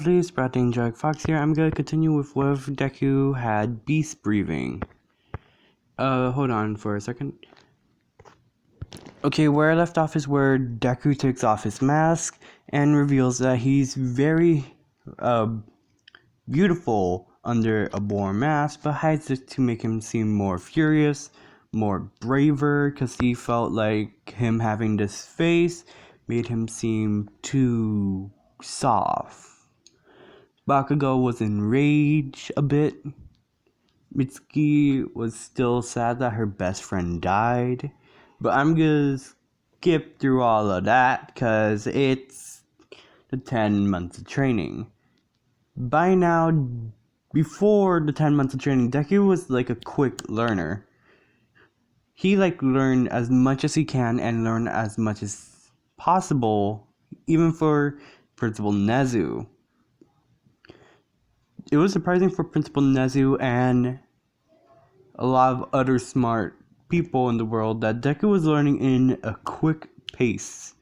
lovelies, Bratting Drag Fox here. I'm gonna continue with what if Deku had beast breathing. Hold on for a second. Okay, where I left off is where Deku takes off his mask and reveals that he's very, beautiful under a boring mask, but hides it to make him seem more furious, more braver, because he felt like him having this face made him seem too soft. Bakugo was enraged a bit. Mitsuki was still sad that her best friend died. But I'm gonna skip through all of that because it's the 10 months of training. By now, before the 10 months of training, Deku was like a quick learner. He learned as much as he can and learn as much as possible, even for Principal Nezu. It was surprising for Principal Nezu and a lot of other smart people in the world that Deku was learning in a quick pace.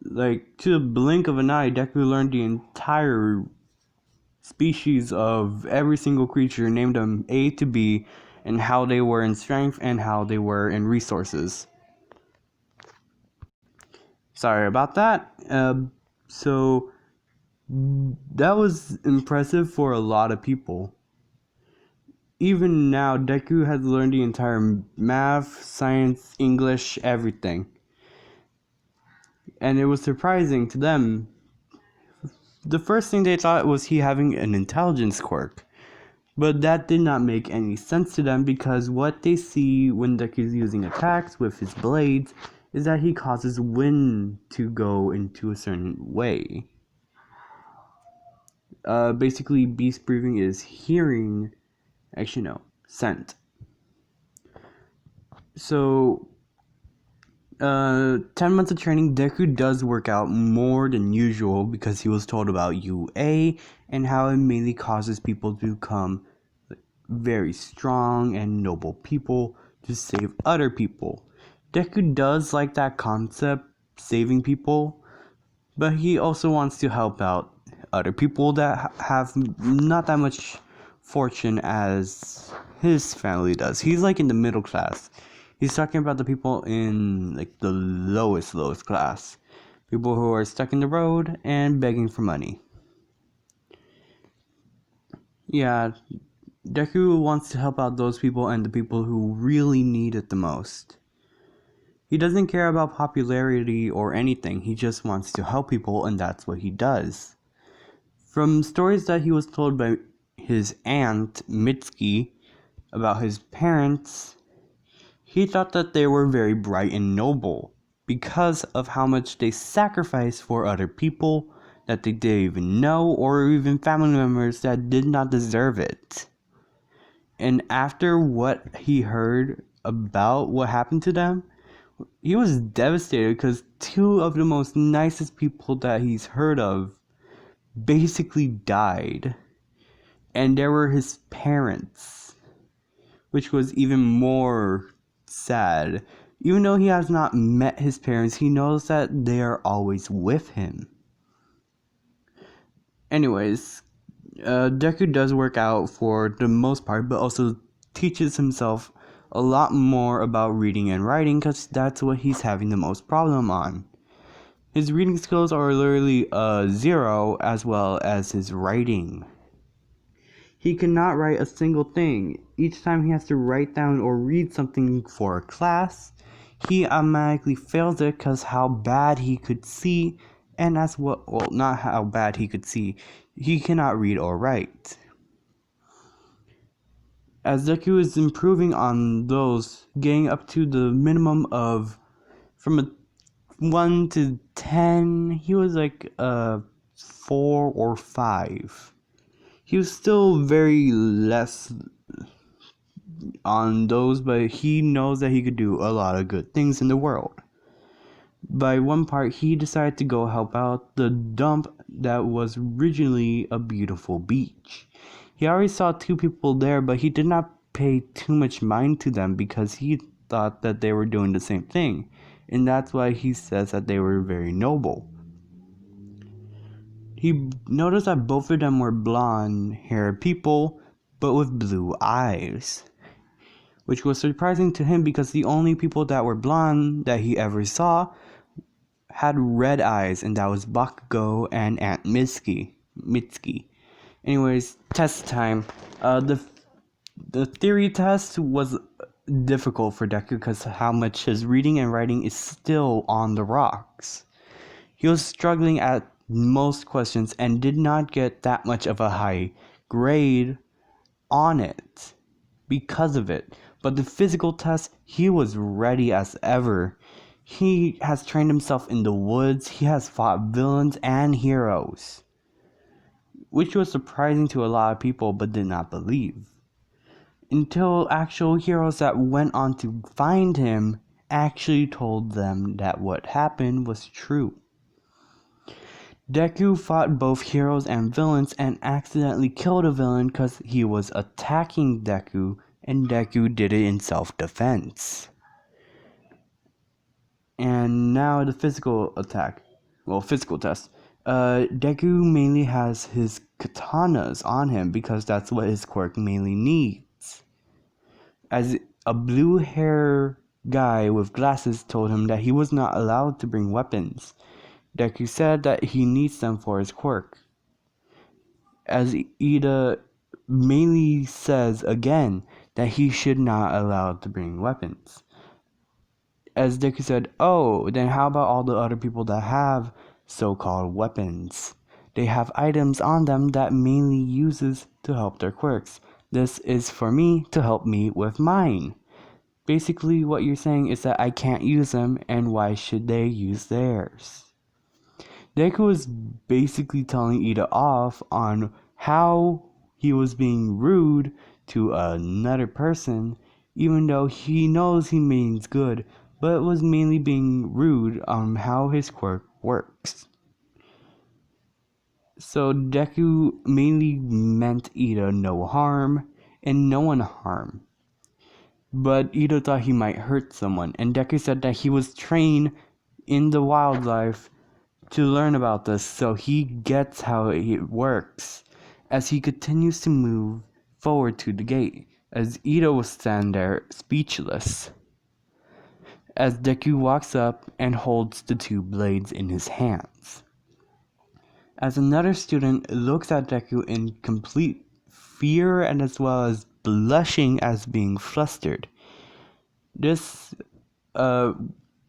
To the blink of an eye, Deku learned the entire species of every single creature, named them A to B, and how they were in strength and how they were in resources. Sorry about that. So that was impressive for a lot of people. Even now, Deku has learned the entire math, science, English, everything. And it was surprising to them. The first thing they thought was he having an intelligence quirk. But that did not make any sense to them because what they see when Deku is using attacks with his blades is that he causes wind to go into a certain way. Basically, beast breathing is hearing, actually no, scent. So, 10 months of training, Deku does work out more than usual because he was told about UA and how it mainly causes people to become very strong and noble people to save other people. Deku does like that concept, saving people, but he also wants to help out other people that have not that much fortune as his family does. He's in the middle class. He's talking about the people in the lowest class. People who are stuck in the road and begging for money. Yeah, Deku wants to help out those people and the people who really need it the most. He doesn't care about popularity or anything, he just wants to help people and that's what he does. From stories that he was told by his aunt, Mitsuki, about his parents, he thought that they were very bright and noble because of how much they sacrificed for other people that they didn't even know or even family members that did not deserve it. And after what he heard about what happened to them, he was devastated because two of the most nicest people that he's heard of basically died. And there were his parents, which was even more sad. Even though he has not met his parents, he knows that they are always with him. Anyways, Deku does work out for the most part, but also teaches himself a lot more about reading and writing because that's what he's having the most problem on. His reading skills are literally 0 as well as his writing. He cannot write a single thing. Each time he has to write down or read something for a class, he automatically fails it because how bad he could see, and that's not how bad he could see, he cannot read or write. As Deku is improving on those, getting up to the minimum of, from a 1 to 10, he was 4 or 5. He was still very less on those, but he knows that he could do a lot of good things in the world. By one part, he decided to go help out the dump that was originally a beautiful beach. He already saw 2 people there, but he did not pay too much mind to them because he thought that they were doing the same thing. And that's why he says that they were very noble. He noticed that both of them were blonde-haired people, but with blue eyes, which was surprising to him because the only people that were blonde that he ever saw had red eyes, and that was Bakugo and Aunt Mitsuki. Anyways, test time. The theory test was difficult for Deku because how much his reading and writing is still on the rocks. He was struggling at most questions and did not get that much of a high grade on it because of it. But the physical test, he was ready as ever. He has trained himself in the woods, he has fought villains and heroes, which was surprising to a lot of people but did not believe. Until actual heroes that went on to find him actually told them that what happened was true. Deku fought both heroes and villains and accidentally killed a villain because he was attacking Deku, and Deku did it in self-defense. And now the physical test. Deku mainly has his katanas on him because that's what his quirk mainly needs. As a blue hair guy with glasses told him that he was not allowed to bring weapons, Deku said that he needs them for his quirk. As Ida mainly says again that he should not allow to bring weapons. As Deku said, oh, then how about all the other people that have so-called weapons? They have items on them that mainly uses to help their quirks. This is for me to help me with mine. Basically what you're saying is that I can't use them, and why should they use theirs? Deku was basically telling Ida off on how he was being rude to another person, even though he knows he means good, but was mainly being rude on how his quirk works. So Deku mainly meant Ida no harm and no one harm. But Ida thought he might hurt someone, and Deku said that he was trained in the wildlife to learn about this, so he gets how it works. As he continues to move forward to the gate, as Ida will stand there speechless, as Deku walks up and holds the two blades in his hands. As another student looks at Deku in complete fear and as well as blushing as being flustered. This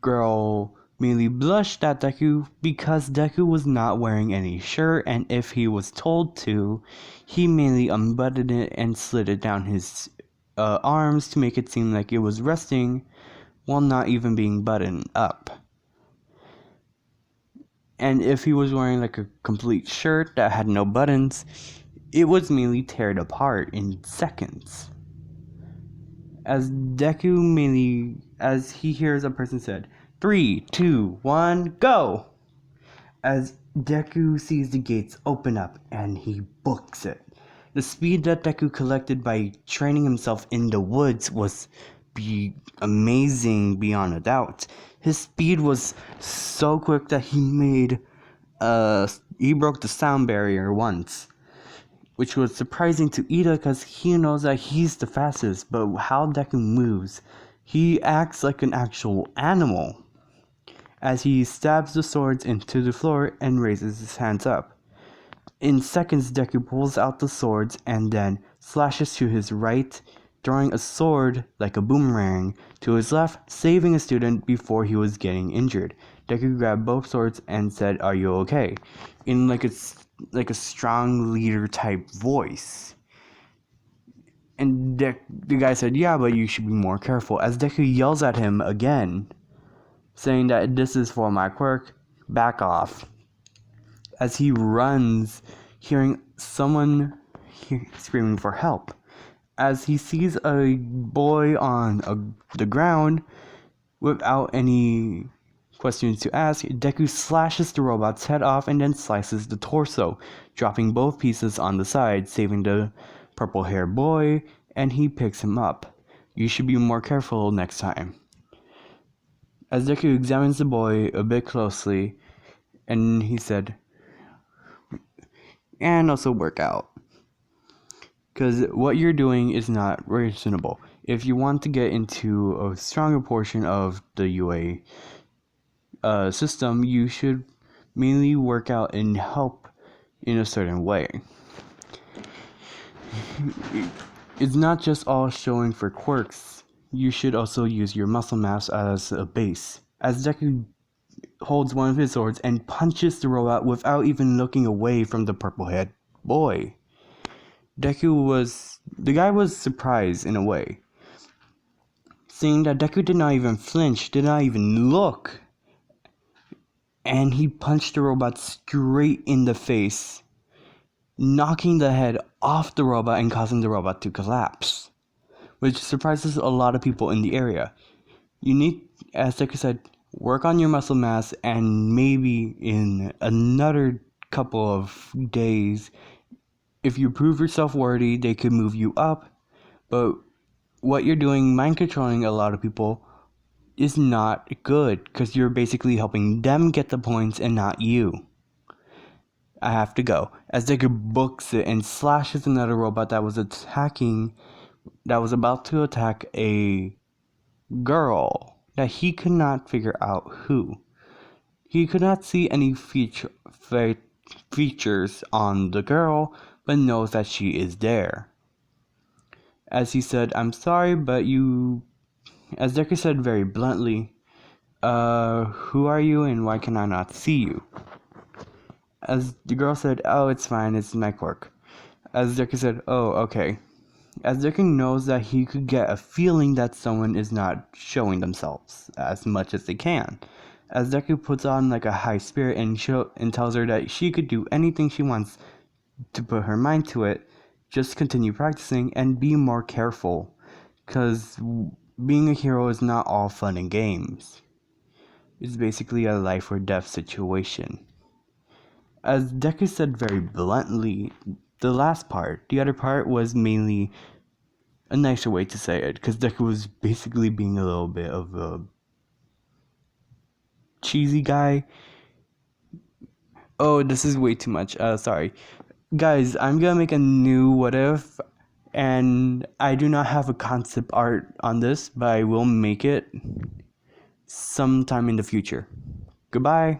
girl mainly blushed at Deku because Deku was not wearing any shirt, and if he was told to, he mainly unbuttoned it and slid it down his arms to make it seem like it was resting while not even being buttoned up. And if he was wearing like a complete shirt that had no buttons, it was mainly teared apart in seconds. As Deku mainly, as he hears a person said, 3, 2, 1, go! As Deku sees the gates open up and he books it. The speed that Deku collected by training himself in the woods was amazing beyond a doubt. His speed was so quick that he broke the sound barrier once, which was surprising to Ida because he knows that he's the fastest, but how Deku moves, he acts like an actual animal as he stabs the swords into the floor and raises his hands up. In seconds, Deku pulls out the swords and then slashes to his right, throwing a sword like a boomerang to his left, saving a student before he was getting injured. Deku grabbed both swords and said, "Are you okay?" in like a strong leader type voice. And the guy said, "Yeah, but you should be more careful." As Deku yells at him again, saying that this is for my quirk, back off. As he runs, hearing someone screaming for help. As he sees a boy on the ground, without any questions to ask, Deku slashes the robot's head off and then slices the torso, dropping both pieces on the side, saving the purple-haired boy, and he picks him up. You should be more careful next time. As Deku examines the boy a bit closely, and he said, and also work out. Because what you're doing is not reasonable. If you want to get into a stronger portion of the UA system, you should mainly work out and help in a certain way. It's not just all showing for quirks. You should also use your muscle mass as a base. As Deku holds one of his swords and punches the robot without even looking away from the purple head boy. The guy was surprised in a way, seeing that Deku did not even flinch, did not even look, and he punched the robot straight in the face, knocking the head off the robot and causing the robot to collapse, which surprises a lot of people in the area. You need, as Deku said, work on your muscle mass, and maybe in another couple of days, if you prove yourself worthy, they could move you up. But what you're doing, mind controlling a lot of people, is not good, because you're basically helping them get the points and not you. I have to go. As Deku books it and slashes another robot that was about to attack a girl that he could not figure out who. He could not see any features on the girl, but knows that she is there. As he said, I'm sorry, but as Deku said very bluntly, who are you and why can I not see you? As the girl said, oh, it's fine, it's my quirk. As Deku said, oh, okay. As Deku knows that he could get a feeling that someone is not showing themselves as much as they can. As Deku puts on like a high spirit and tells her that she could do anything she wants to put her mind to it, just continue practicing and be more careful. Because being a hero is not all fun and games. It's basically a life or death situation. As Deku said very bluntly, the other part was mainly a nicer way to say it, because Deku was basically being a little bit of a cheesy guy. Oh, this is way too much. Sorry. Guys, I'm gonna make a new what if, and I do not have a concept art on this, but I will make it sometime in the future. Goodbye.